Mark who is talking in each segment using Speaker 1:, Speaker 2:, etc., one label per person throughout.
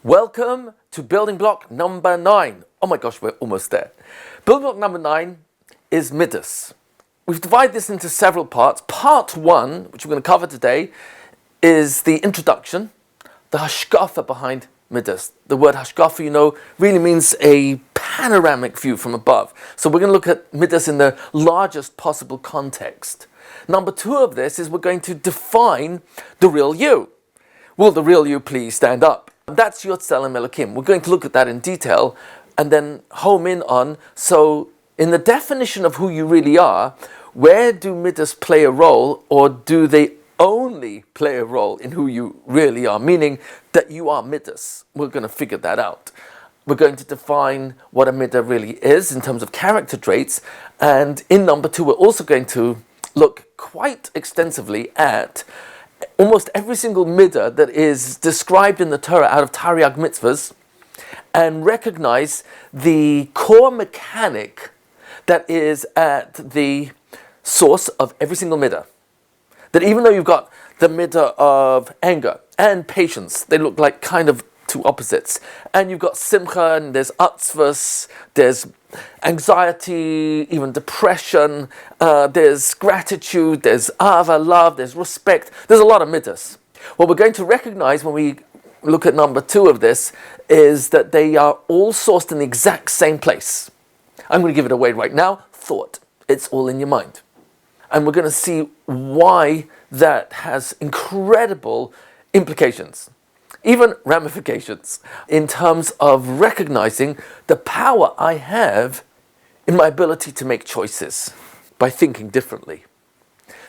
Speaker 1: Welcome to building block number 9. Oh my gosh, we're almost there. Building block number 9 is Middos. We've divided this into several parts. Part 1, which we're going to cover today, is the introduction, the hashkafa behind Middos. The word hashkafa, you know, really means a panoramic view from above. So we're going to look at Middos in the largest possible context. Number 2 of this is we're going to define the real you. Will the real you please stand up? That's Yotzelem Elokim. We're going to look at that in detail and then home in on, so in the definition of who you really are, where do Middos play a role, or do they only play a role in who you really are, meaning that you are Middos? We're going to figure that out. We're going to define what a Middah really is in terms of character traits, and in number 2 we're also going to look quite extensively at almost every single midah that is described in the Torah out of Tariag mitzvahs, and recognize the core mechanic that is at the source of every single midah. That even though you've got the midah of anger and patience, they look like kind of two opposites. And you've got simcha, and there's atzvus, there's anxiety, even depression, there's gratitude, there's ahava, love, there's respect. There's a lot of middos. What we're going to recognize when we look at number 2 of this is that they are all sourced in the exact same place. I'm going to give it away right now. Thought. It's all in your mind. And we're going to see why that has incredible implications, even ramifications, in terms of recognizing the power I have in my ability to make choices by thinking differently.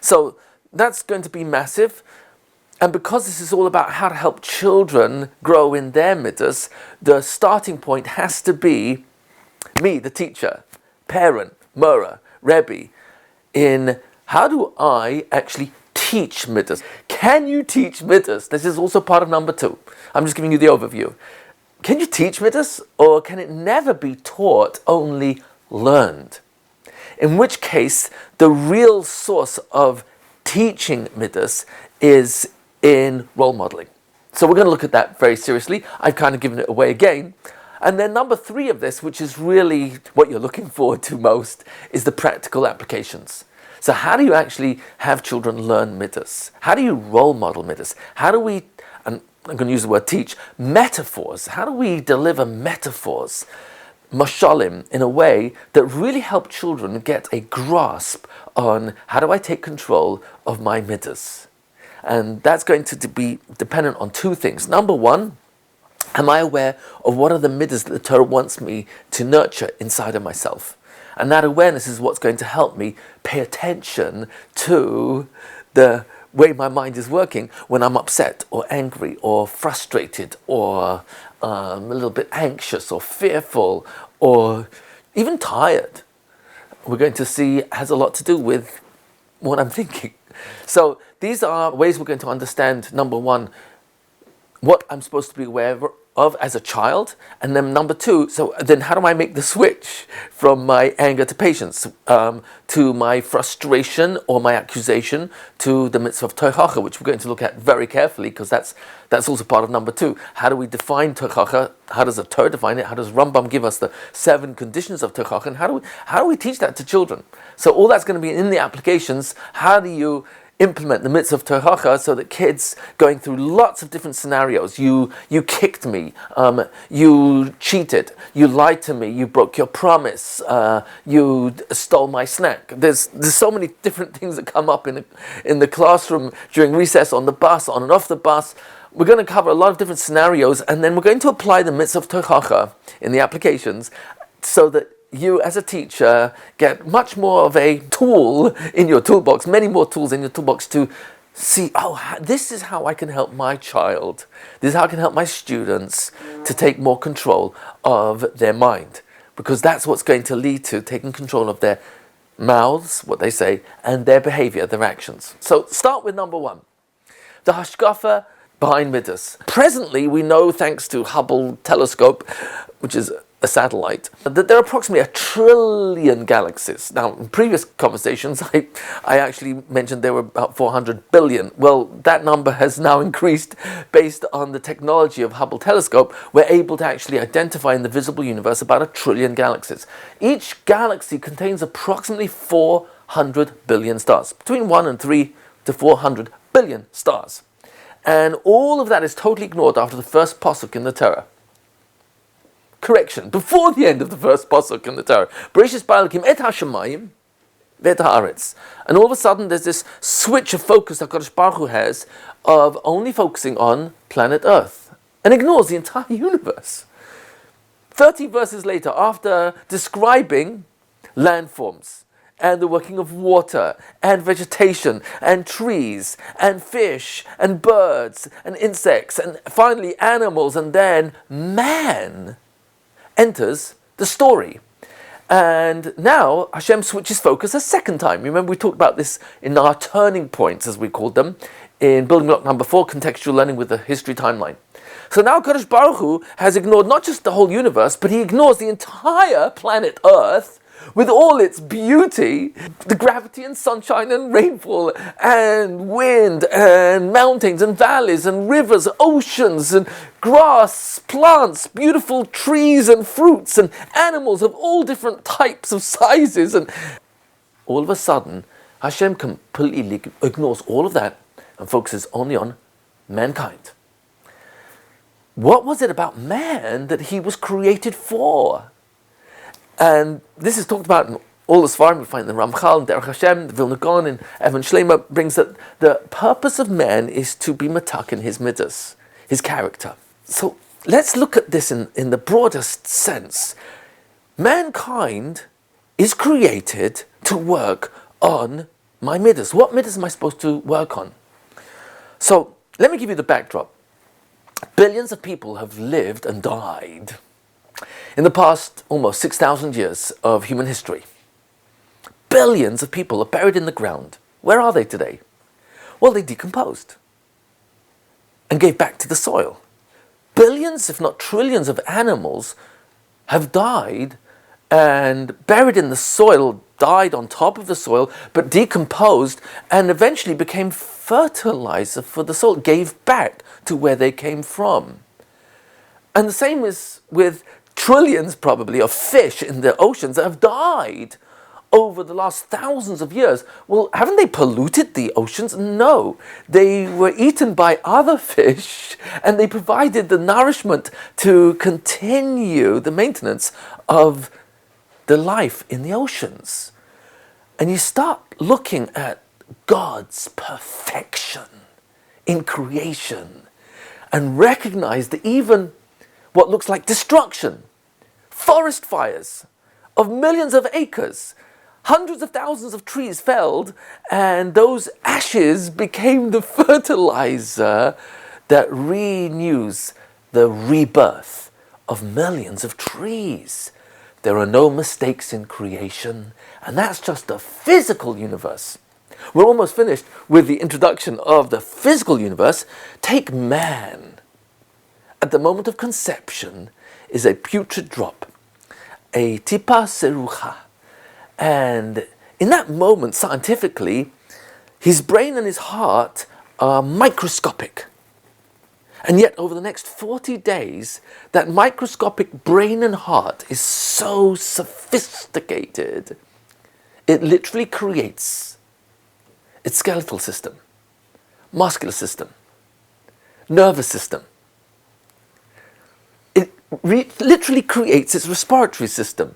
Speaker 1: So that's going to be massive. And because this is all about how to help children grow in their middos, the starting point has to be me, the teacher, parent, Mora, Rebbe, in how do I actually teach middos? Can you teach middos? This is also part of number 2. I'm just giving you the overview. Can you teach middos, or can it never be taught, only learned? In which case, the real source of teaching middos is in role modeling. So we're going to look at that very seriously. I've kind of given it away again. And then number 3 of this, which is really what you're looking forward to most, is the practical applications. So how do you actually have children learn middos? How do you role model middos? How do we, and I'm going to use the word teach, metaphors. How do we deliver metaphors, mashalim, in a way that really help children get a grasp on how do I take control of my middos? And that's going to be dependent on 2 things. Number 1, am I aware of what are the middos that the Torah wants me to nurture inside of myself? And that awareness is what's going to help me pay attention to the way my mind is working when I'm upset or angry or frustrated or a little bit anxious or fearful or even tired. We're going to see has a lot to do with what I'm thinking. So these are ways we're going to understand, number 1, what I'm supposed to be aware of as a child, and then number 2, so then how do I make the switch from my anger to patience, to my frustration or my accusation to the mitzvah of tochacha, which we're going to look at very carefully, because that's also part of number 2. How do we define tochacha? How does the Torah define it? How does Rambam give us the 7 conditions of tochacha? And how do we teach that to children? So all that's going to be in the applications. How do you implement the mitzvah of tochacha so that kids going through lots of different scenarios, you kicked me, you cheated, you lied to me, you broke your promise, you stole my snack. There's so many different things that come up in the classroom during recess, on the bus, on and off the bus. We're going to cover a lot of different scenarios, and then we're going to apply the mitzvah of tochacha in the applications so that you as a teacher get much more of a tool in your toolbox, many more tools in your toolbox to see, this is how I can help my child. This is how I can help my students to take more control of their mind. Because that's what's going to lead to taking control of their mouths, what they say, and their behavior, their actions. So start with number 1. The hashkafa behind Middos. Presently, we know, thanks to Hubble telescope, which is a satellite, that there are approximately 1 trillion galaxies. Now, in previous conversations, I actually mentioned there were about 400 billion. Well, that number has now increased based on the technology of Hubble telescope. We're able to actually identify in the visible universe about 1 trillion galaxies. Each galaxy contains approximately 400 billion stars, between 1 and 3 to 400 billion stars. And all of that is totally ignored after the first pasuk in the Torah. Correction, before the end of the first pasuk in the Torah. Bereshis bara Elokim et hashamayim ve'et haaretz. And all of a sudden there's this switch of focus that HaKadosh Baruch Hu has of only focusing on planet Earth and ignores the entire universe. 30 verses later, after describing landforms and the working of water and vegetation and trees and fish and birds and insects and finally animals and then man enters the story. And now Hashem switches focus a second time. Remember we talked about this in our turning points, as we called them, in building block number 4, contextual learning with the history timeline. So now Kadosh Baruch Hu has ignored not just the whole universe, but he ignores the entire planet Earth with all its beauty, the gravity and sunshine and rainfall and wind and mountains and valleys and rivers, oceans and grass, plants, beautiful trees and fruits and animals of all different types of sizes. And all of a sudden, Hashem completely ignores all of that and focuses only on mankind. What was it about man that he was created for? And this is talked about in all the Svarim. We find in the Ramchal, in Derech Hashem, the Vilna Gaon, and Evan Shleima brings that the purpose of man is to be matak in his middos, his character. So let's look at this in the broadest sense. Mankind is created to work on my middos. What middos am I supposed to work on? So let me give you the backdrop. Billions of people have lived and died in the past almost 6,000 years of human history. Billions of people are buried in the ground. Where are they today? Well, they decomposed and gave back to the soil. Billions, if not trillions, of animals have died and buried in the soil, died on top of the soil, but decomposed and eventually became fertilizer for the soil, gave back to where they came from. And the same is with trillions, probably, of fish in the oceans that have died over the last thousands of years. Well, haven't they polluted the oceans? No. They were eaten by other fish and they provided the nourishment to continue the maintenance of the life in the oceans. And you start looking at God's perfection in creation and recognize that even what looks like destruction, forest fires of millions of acres, hundreds of thousands of trees felled, and those ashes became the fertilizer that renews the rebirth of millions of trees. There are no mistakes in creation, and that's just the physical universe. We're almost finished with the introduction of the physical universe. Take man. At the moment of conception is a putrid drop, a tipa serucha. And in that moment, scientifically, his brain and his heart are microscopic. And yet, over the next 40 days, that microscopic brain and heart is so sophisticated, it literally creates its skeletal system, muscular system, nervous system. It literally creates its respiratory system,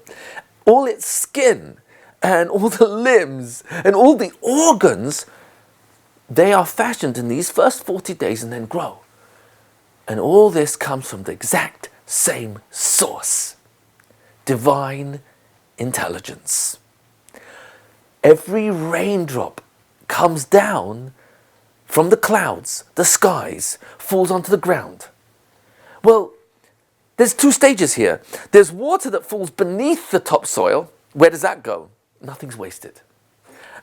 Speaker 1: all its skin, and all the limbs, and all the organs. They are fashioned in these first 40 days and then grow. And all this comes from the exact same source, divine intelligence. Every raindrop comes down from the clouds, the skies, falls onto the ground. Well, there's two stages here. There's water that falls beneath the topsoil. Where does that go? Nothing's wasted.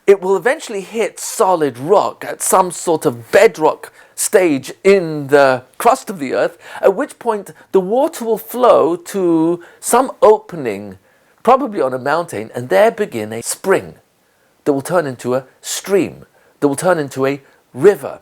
Speaker 1: It will eventually hit solid rock at some sort of bedrock stage in the crust of the earth, at which point the water will flow to some opening, probably on a mountain, and there begin a spring that will turn into a stream, that will turn into a river,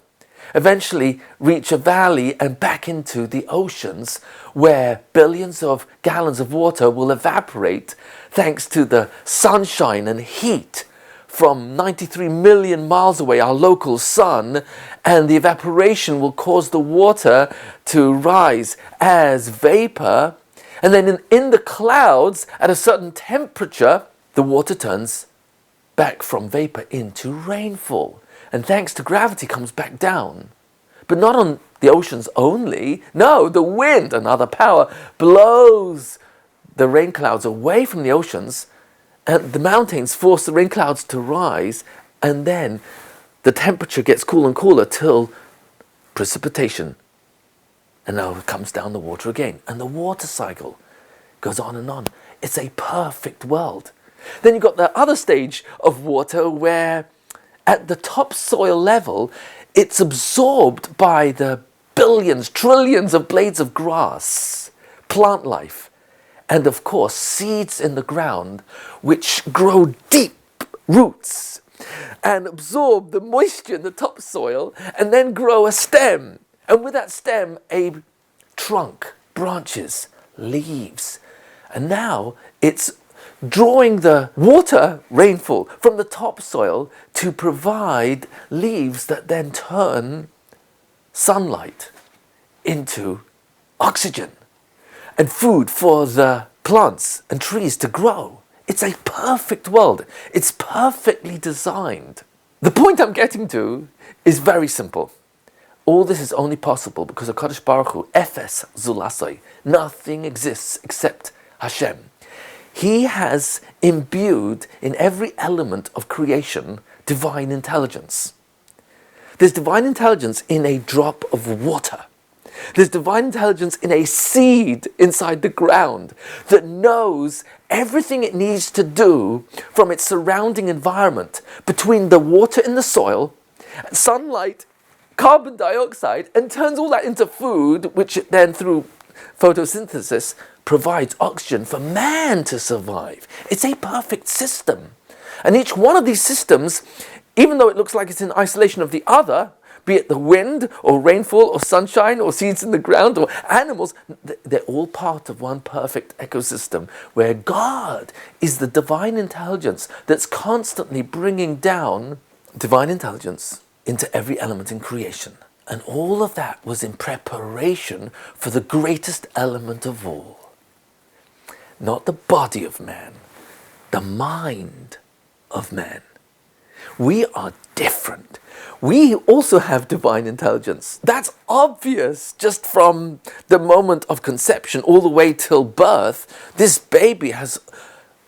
Speaker 1: eventually reach a valley and back into the oceans, where billions of gallons of water will evaporate thanks to the sunshine and heat from 93 million miles away, our local sun, and the evaporation will cause the water to rise as vapor, and then in the clouds, at a certain temperature, the water turns back from vapor into rainfall, and thanks to gravity comes back down. But not on the oceans only. No, the wind, another power, blows the rain clouds away from the oceans, and the mountains force the rain clouds to rise, and then the temperature gets cooler and cooler till precipitation, and now it comes down the water again, and the water cycle goes on and on. It's a perfect world. Then you've got the other stage of water where at the topsoil level it's absorbed by the billions, trillions of blades of grass, plant life, and of course seeds in the ground which grow deep roots and absorb the moisture in the topsoil and then grow a stem, and with that stem a trunk, branches, leaves, and now it's drawing the water, rainfall, from the topsoil to provide leaves that then turn sunlight into oxygen and food for the plants and trees to grow. It's a perfect world. It's perfectly designed. The point I'm getting to is very simple. All this is only possible because of HaKadosh Baruch Hu, Efes Zulasai. Nothing exists except Hashem. He has imbued in every element of creation divine intelligence. There's divine intelligence in a drop of water. There's divine intelligence in a seed inside the ground that knows everything it needs to do from its surrounding environment, between the water in the soil, sunlight, carbon dioxide, and turns all that into food, which it then, through photosynthesis, provides oxygen for man to survive. It's a perfect system. And each one of these systems, even though it looks like it's in isolation of the other, be it the wind or rainfall or sunshine or seeds in the ground or animals, they're all part of one perfect ecosystem where God is the divine intelligence that's constantly bringing down divine intelligence into every element in creation. And all of that was in preparation for the greatest element of all. Not the body of man, the mind of man. We are different. We also have divine intelligence. That's obvious just from the moment of conception all the way till birth. This baby has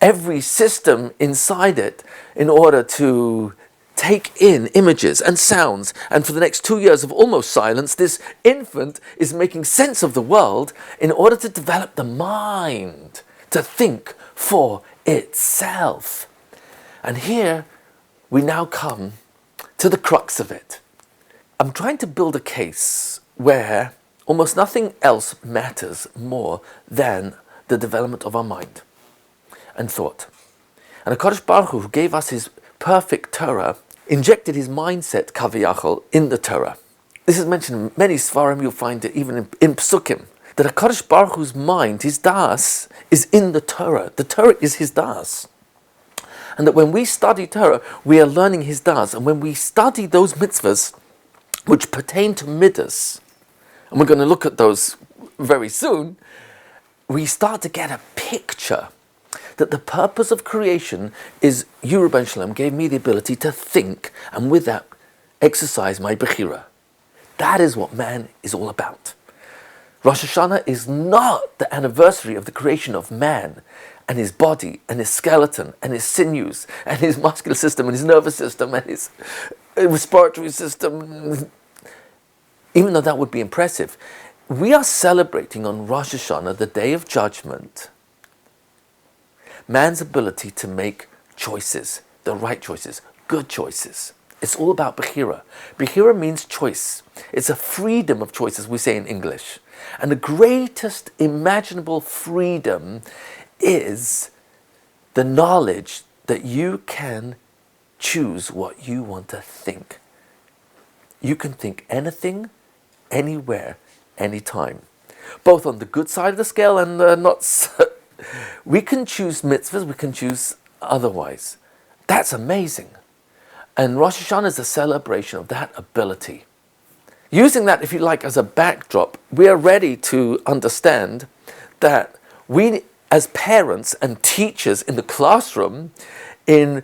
Speaker 1: every system inside it in order to take in images and sounds. And for the next 2 years of almost silence, this infant is making sense of the world in order to develop the mind, to think for itself. And here we now come to the crux of it. I'm trying to build a case where almost nothing else matters more than the development of our mind and thought. And HaKadosh Baruch Hu, who gave us his perfect Torah, injected his mindset, kaviyachol, in the Torah. This is mentioned in many Sfarim. You'll find it even in Psukim, that HaKadosh Baruch Hu's mind, his das, is in the Torah. The Torah is his das. And that when we study Torah, we are learning his das. And when we study those mitzvahs which pertain to Middos, and we're going to look at those very soon, we start to get a picture that the purpose of creation is, you, Rabban Shalom, gave me the ability to think, and with that, exercise my bechira. That is what man is all about. Rosh Hashanah is not the anniversary of the creation of man and his body and his skeleton and his sinews and his muscular system and his nervous system and his respiratory system. Even though that would be impressive, we are celebrating on Rosh Hashanah, the Day of Judgment, man's ability to make choices, the right choices, good choices. It's all about Bechira. Bechira means choice. It's a freedom of choice, as we say in English. And the greatest imaginable freedom is the knowledge that you can choose what you want to think. You can think anything, anywhere, anytime. Both on the good side of the scale and not so. We can choose mitzvahs, we can choose otherwise. That's amazing. And Rosh Hashanah is a celebration of that ability. Using that, if you like, as a backdrop, we are ready to understand that we, as parents and teachers in the classroom, in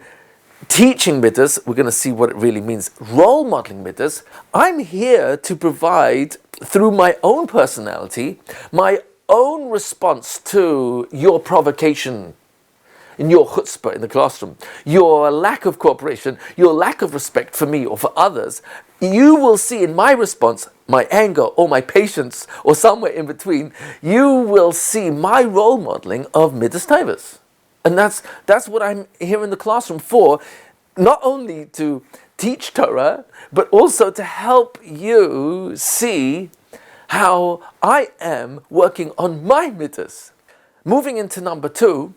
Speaker 1: teaching Middos, we're going to see what it really means. Role modeling Middos, I'm here to provide, through my own personality, my own response to your provocation, in your chutzpah in the classroom, your lack of cooperation, your lack of respect for me or for others. You will see in my response, my anger or my patience or somewhere in between, you will see my role modeling of Middos Tovos. And that's what I'm here in the classroom for, not only to teach Torah, but also to help you see how I am working on my Middos. Moving into number 2,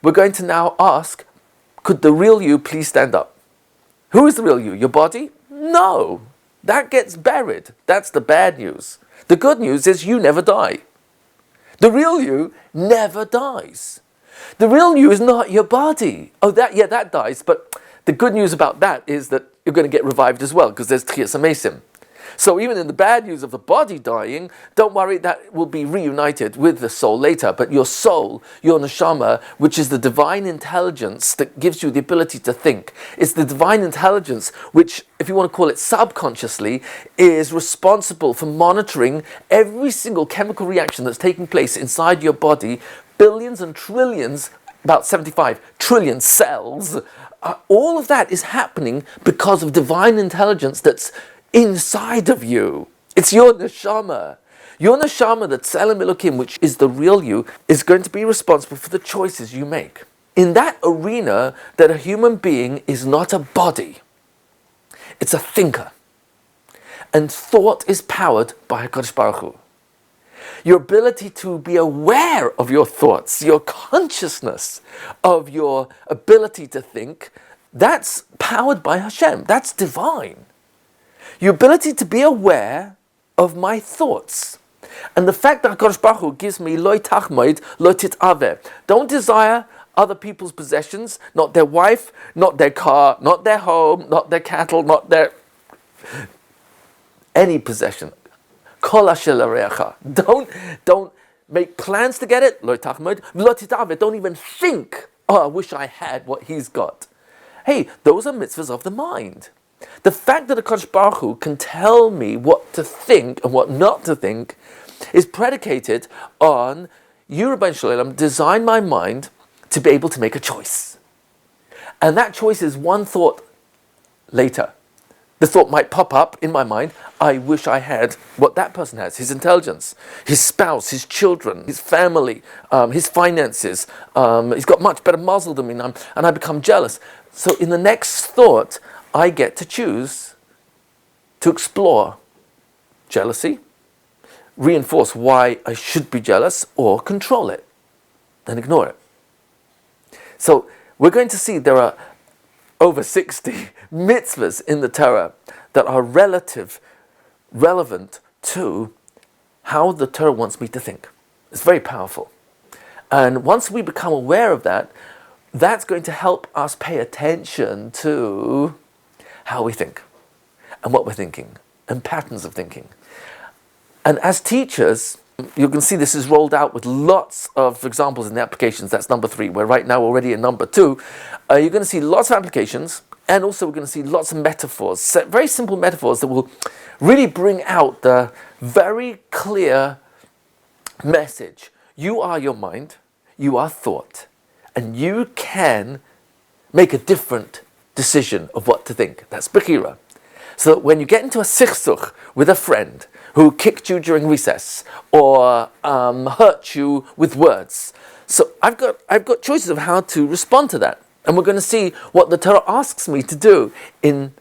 Speaker 1: we're going to now ask, could the real you please stand up? Who is the real you? Your body? No. That gets buried. That's the bad news. The good news is you never die. The real you never dies. The real you is not your body. Oh, that dies. But the good news about that is that you're going to get revived as well, because there's Tchias HaMesim. So even in the bad news of the body dying, don't worry, that will be reunited with the soul later. But your soul, your neshama, which is the divine intelligence that gives you the ability to think, it's the divine intelligence which, if you want to call it subconsciously, is responsible for monitoring every single chemical reaction that's taking place inside your body, billions and trillions, about 75 trillion cells. All of that is happening because of divine intelligence that's inside of you. It's your neshama. Your neshama, the Tselem Elokim, which is the real you, is going to be responsible for the choices you make. In that arena, that a human being is not a body. It's a thinker. And thought is powered by HaKadosh Baruch Hu. Your ability to be aware of your thoughts, your consciousness of your ability to think, that's powered by Hashem. That's divine. Your ability to be aware of my thoughts. And the fact that HaKadosh Baruch Hu gives me lo tachmoid, lo titaveh. Don't desire other people's possessions, not their wife, not their car, not their home, not their cattle, not their... any possession. Kol asher l'reacha. Don't make plans to get it, lo tachmoid, lo titaveh. Don't even think, oh, I wish I had what he's got. Hey, those are mitzvahs of the mind. The fact that HaKadosh Baruch Hu can tell me what to think and what not to think is predicated on you, Rabbeinu Shalom, design my mind to be able to make a choice. And that choice is one thought later. The thought might pop up in my mind, I wish I had what that person has, his intelligence, his spouse, his children, his family, his finances. He's got much better muzzle than me, and I become jealous. So in the next thought, I get to choose to explore jealousy, reinforce why I should be jealous, or control it and ignore it. So we're going to see there are over 60 mitzvahs in the Torah that are relevant to how the Torah wants me to think. It's very powerful. And once we become aware of that, that's going to help us pay attention to how we think and what we're thinking and patterns of thinking. And as teachers, you can see this is rolled out with lots of examples in the applications. That's number 3. We're right now already in number 2. You're going to see lots of applications, and also we're going to see lots of metaphors, very simple metaphors that will really bring out the very clear message. You are your mind, you are thought, and you can make a different decision of what to think. That's Bechira. So that when you get into a sichsuch with a friend who kicked you during recess or hurt you with words, so I've got choices of how to respond to that. And we're going to see what the Torah asks me to do in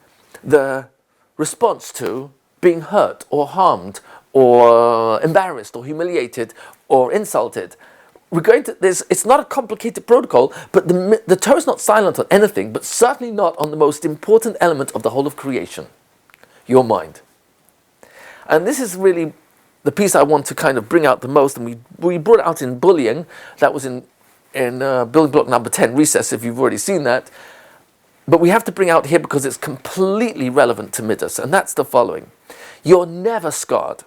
Speaker 1: the response to being hurt or harmed or embarrassed or humiliated or insulted. It's not a complicated protocol, but the Torah is not silent on anything, but certainly not on the most important element of the whole of creation, your mind. And this is really the piece I want to kind of bring out the most, and we brought it out in bullying. That was in building block number 10, recess, if you've already seen that. But we have to bring out here because it's completely relevant to Middos, and that's the following. You're never scarred.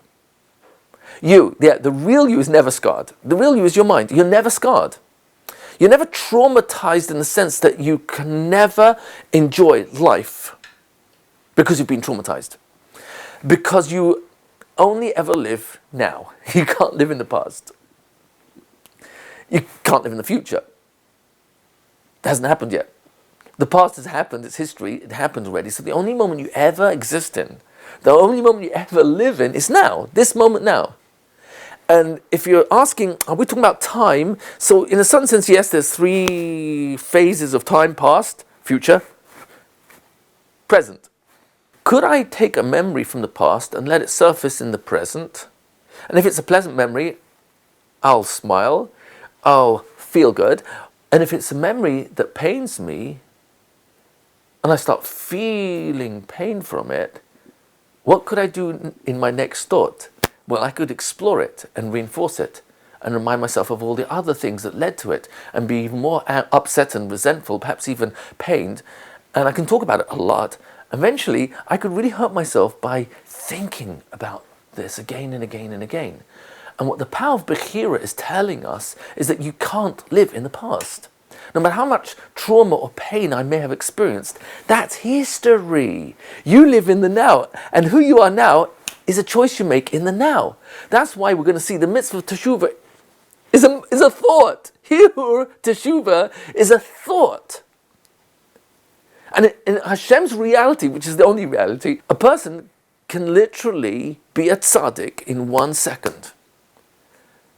Speaker 1: The real you is never scarred. The real you is your mind. You're never scarred. You're never traumatized in the sense that you can never enjoy life because you've been traumatized. Because you only ever live now. You can't live in the past. You can't live in the future. It hasn't happened yet. The past has happened, it's history, it happened already. So the only moment you ever exist in, the only moment you ever live in is now, this moment now. And if you're asking, are we talking about time? So in a certain sense, yes, there's 3 phases of time: past, future, present. Could I take a memory from the past and let it surface in the present? And if it's a pleasant memory, I'll smile, I'll feel good. And if it's a memory that pains me, and I start feeling pain from it, what could I do in my next thought? Well, I could explore it and reinforce it and remind myself of all the other things that led to it and be even more upset and resentful, perhaps even pained. And I can talk about it a lot. Eventually, I could really hurt myself by thinking about this again and again and again. And what the power of Bechira is telling us is that you can't live in the past. No matter how much trauma or pain I may have experienced, that's history. You live in the now. And who you are now is a choice you make in the now. That's why we're going to see the mitzvah of teshuvah is a thought. Hirur teshuvah is a thought. And in Hashem's reality, which is the only reality, a person can literally be a tzaddik in 1 second.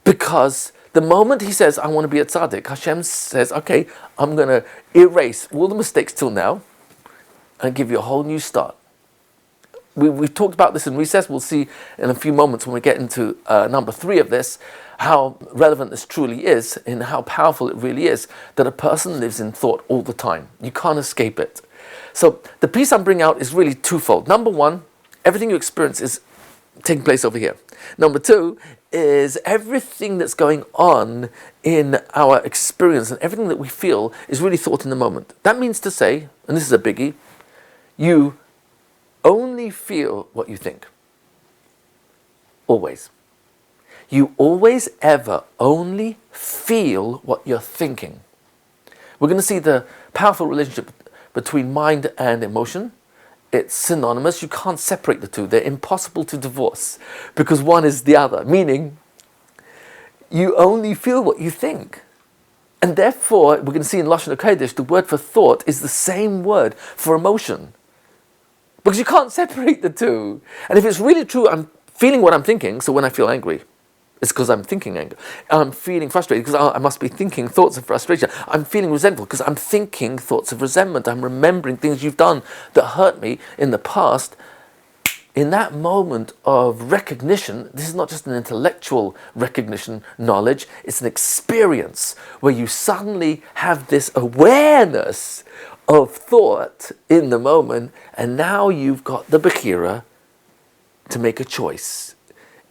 Speaker 1: Because the moment he says, I want to be a tzaddik, Hashem says, okay, I'm going to erase all the mistakes till now and give you a whole new start. We've talked about this in recess. We'll see in a few moments when we get into number 3 of this, how relevant this truly is and how powerful it really is that a person lives in thought all the time. You can't escape it. So the piece I'm bringing out is really twofold. Number 1, everything you experience is taking place over here. Number 2 is everything that's going on in our experience and everything that we feel is really thought in the moment. That means to say, and this is a biggie, you only feel what you think. Always. You always ever only feel what you're thinking. We're going to see the powerful relationship between mind and emotion. It's synonymous. You can't separate the two. They're impossible to divorce because one is the other, meaning you only feel what you think. And therefore, we're going to see in Lashon HaKodesh, the word for thought is the same word for emotion. Because you can't separate the two. And if it's really true, I'm feeling what I'm thinking, so when I feel angry, it's because I'm thinking anger. I'm feeling frustrated because I must be thinking thoughts of frustration. I'm feeling resentful because I'm thinking thoughts of resentment. I'm remembering things you've done that hurt me in the past. In that moment of recognition, this is not just an intellectual recognition, knowledge, it's an experience where you suddenly have this awareness of thought in the moment, and now you've got the Bechira to make a choice.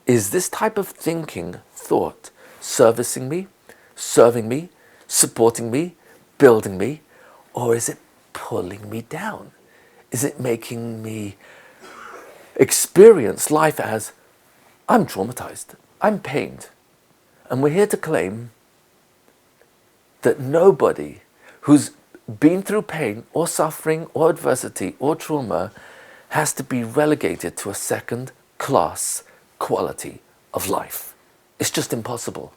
Speaker 1: Is this type of thinking, thought, servicing me, serving me, supporting me, building me, or is it pulling me down? Is it making me experience life as, I'm traumatized, I'm pained? And we're here to claim that nobody who's been through pain or suffering or adversity or trauma has to be relegated to a second-class quality of life. It's just impossible.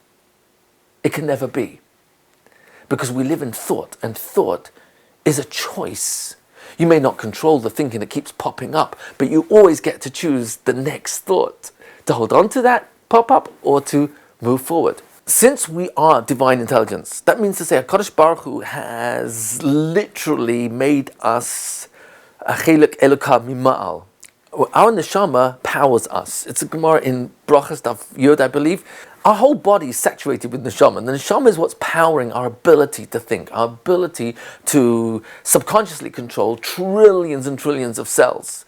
Speaker 1: It can never be. Because we live in thought, and thought is a choice. You may not control the thinking that keeps popping up, but you always get to choose the next thought, to hold on to that pop-up or to move forward. Since we are divine intelligence, that means to say HaKadosh Baruch Hu has literally made us Achiluk Eloka Mima'al. Our neshama powers us. It's a Gemara in Brachas Daf Yod, I believe. Our whole body is saturated with neshama. And the neshama is what's powering our ability to think, our ability to subconsciously control trillions and trillions of cells,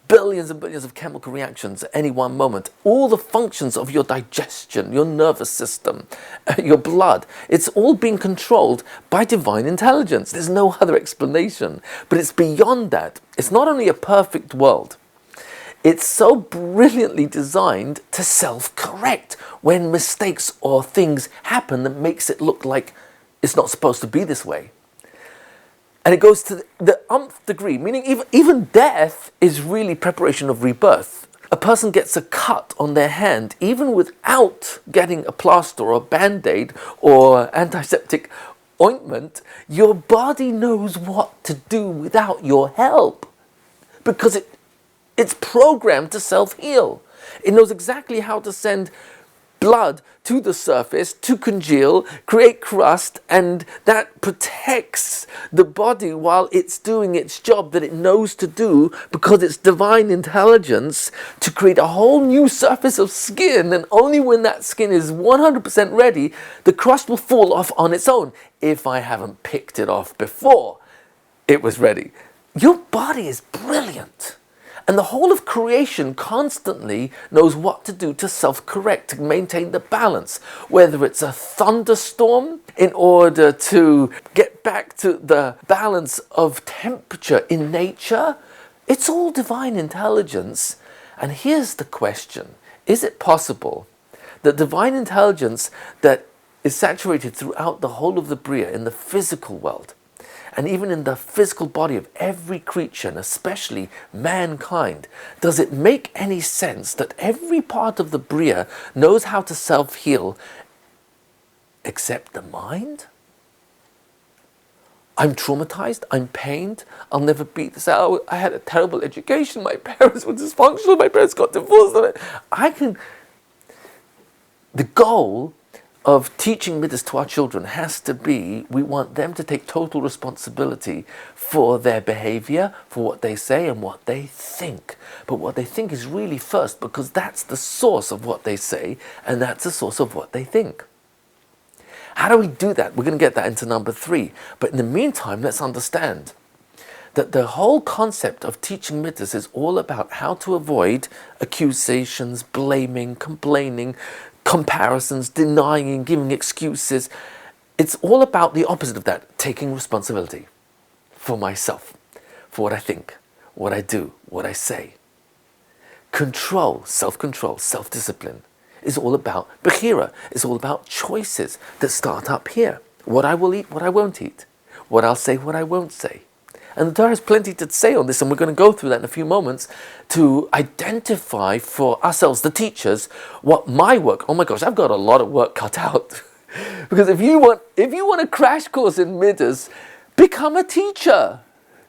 Speaker 1: billions and billions of chemical reactions at any one moment. All the functions of your digestion, your nervous system, your blood, it's all being controlled by divine intelligence. There's no other explanation. But it's beyond that. It's not only a perfect world, it's so brilliantly designed to self-correct when mistakes or things happen that makes it look like it's not supposed to be this way. And it goes to the umpth degree, meaning even death is really preparation of rebirth. A person gets a cut on their hand, even without getting a plaster or a band-aid or antiseptic ointment, your body knows what to do without your help. Because it's programmed to self-heal. It knows exactly how to send blood to the surface to congeal, create crust, and that protects the body while it's doing its job that it knows to do, because it's divine intelligence to create a whole new surface of skin. And only when that skin is 100% ready, the crust will fall off on its own, if I haven't picked it off before it was ready. Your body is brilliant. And the whole of creation constantly knows what to do to self-correct, to maintain the balance. Whether it's a thunderstorm in order to get back to the balance of temperature in nature, it's all divine intelligence. And here's the question. Is it possible that divine intelligence that is saturated throughout the whole of the Bria, in the physical world, and even in the physical body of every creature, and especially mankind, does it make any sense that every part of the Bria knows how to self-heal except the mind? I'm traumatized, I'm pained, I'll never beat this out. I had a terrible education, my parents were dysfunctional, my parents got divorced. The goal of teaching Middos to our children has to be, we want them to take total responsibility for their behavior, for what they say and what they think. But what they think is really first, because that's the source of what they say and that's the source of what they think. How do we do that? We're going to get that into number 3. But in the meantime, let's understand that the whole concept of teaching Middos is all about how to avoid accusations, blaming, complaining, comparisons, denying, giving excuses. It's all about the opposite of that, taking responsibility for myself, for what I think, what I do, what I say. Control, self-discipline is all about Bechira. It's all about choices that start up here. What I will eat, what I won't eat. What I'll say, what I won't say. And the Torah has plenty to say on this, and we're going to go through that in a few moments to identify for ourselves, the teachers, what my work. Oh my gosh, I've got a lot of work cut out. Because if you want a crash course in Middos, become a teacher.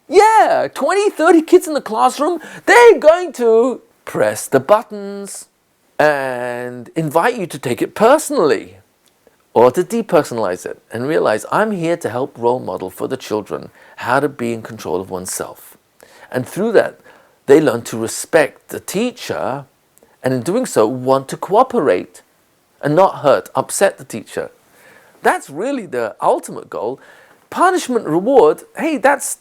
Speaker 1: Yeah, 20, 30 kids in the classroom, they're going to press the buttons and invite you to take it personally, or to depersonalize it and realize I'm here to help role model for the children how to be in control of oneself. And through that, they learn to respect the teacher, and in doing so, want to cooperate and not hurt, upset the teacher. That's really the ultimate goal. Punishment, reward, hey, that's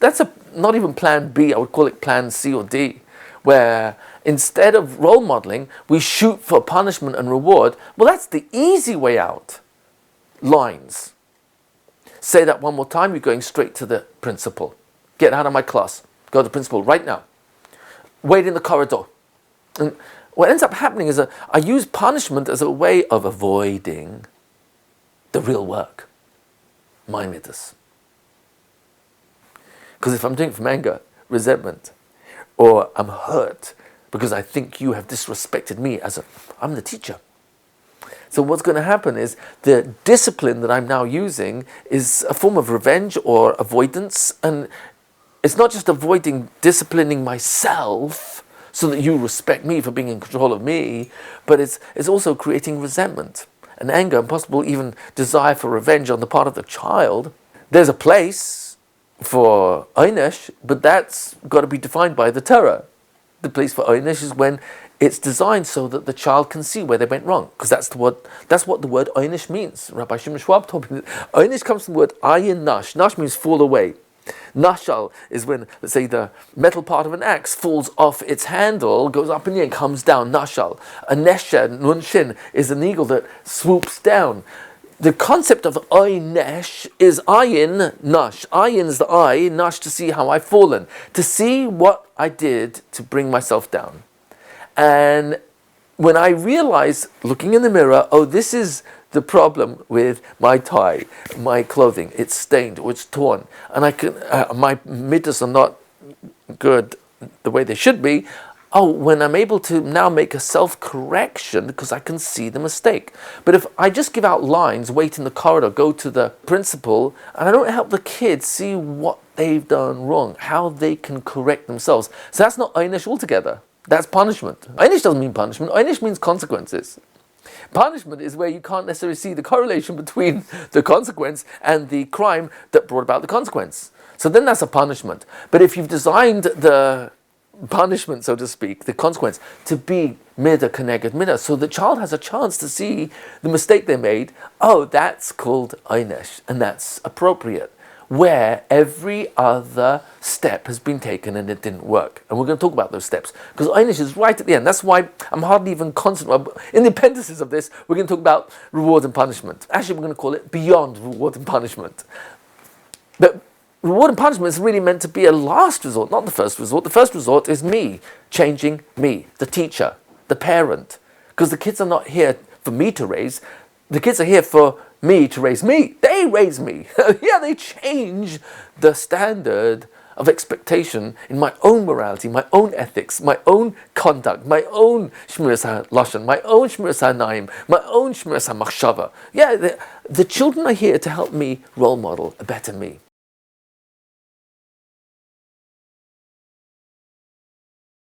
Speaker 1: not even plan B, I would call it plan C or D, where instead of role modeling, we shoot for punishment and reward. Well, that's the easy way out. Lines. Say that one more time, you're going straight to the principal. Get out of my class. Go to the principal right now. Wait in the corridor. And what ends up happening is I use punishment as a way of avoiding the real work. My Middos. Because if I'm doing it from anger, resentment, or I'm hurt because I think you have disrespected me I'm the teacher. So what's going to happen is the discipline that I'm now using is a form of revenge or avoidance. And it's not just avoiding disciplining myself so that you respect me for being in control of me, but it's also creating resentment and anger and possible even desire for revenge on the part of the child. There's a place for Einish, but that's got to be defined by the Torah. The place for Einish is when it's designed so that the child can see where they went wrong, because that's what the word Einish means. Rabbi Shimon Schwab told me that Einish comes from the word ayin nash. Nash means fall away. Nashal is when, let's say, the metal part of an axe falls off its handle, goes up in the air, and comes down. Nashal. A nesha, nunshin, is an eagle that swoops down. The concept of Einesh is ayin nash. Ayin is the eye, nash to see how I've fallen, to see what I did to bring myself down. And when I realize, looking in the mirror, oh, this is the problem with my tie, my clothing, it's stained or it's torn, and I can, my middos are not good the way they should be. Oh, when I'm able to now make a self-correction because I can see the mistake. But if I just give out lines, wait in the corridor, go to the principal, and I don't help the kids see what they've done wrong, how they can correct themselves. So that's not Einish altogether. That's punishment. Einish doesn't mean punishment. Einish means consequences. Punishment is where you can't necessarily see the correlation between the consequence and the crime that brought about the consequence. So then that's a punishment. But if you've designed the punishment, so to speak, the consequence, to be midah keneged midah, so the child has a chance to see the mistake they made, oh, that's called Einesh, and that's appropriate. Where every other step has been taken and it didn't work. And we're going to talk about those steps, because Einesh is right at the end. That's why I'm hardly even concentrating. In the appendices of this, we're going to talk about reward and punishment. Actually, we're going to call it beyond reward and punishment. But reward and punishment is really meant to be a last resort, not the first resort. The first resort is me, changing me, the teacher, the parent. Because the kids are not here for me to raise. The kids are here for me to raise me. They raise me. Yeah, they change the standard of expectation in my own morality, my own ethics, my own conduct, my own shmiras ha-lashon, my own shmiras ha-naim, my own shmiras ha-machshava. Yeah, the children are here to help me role model a better me.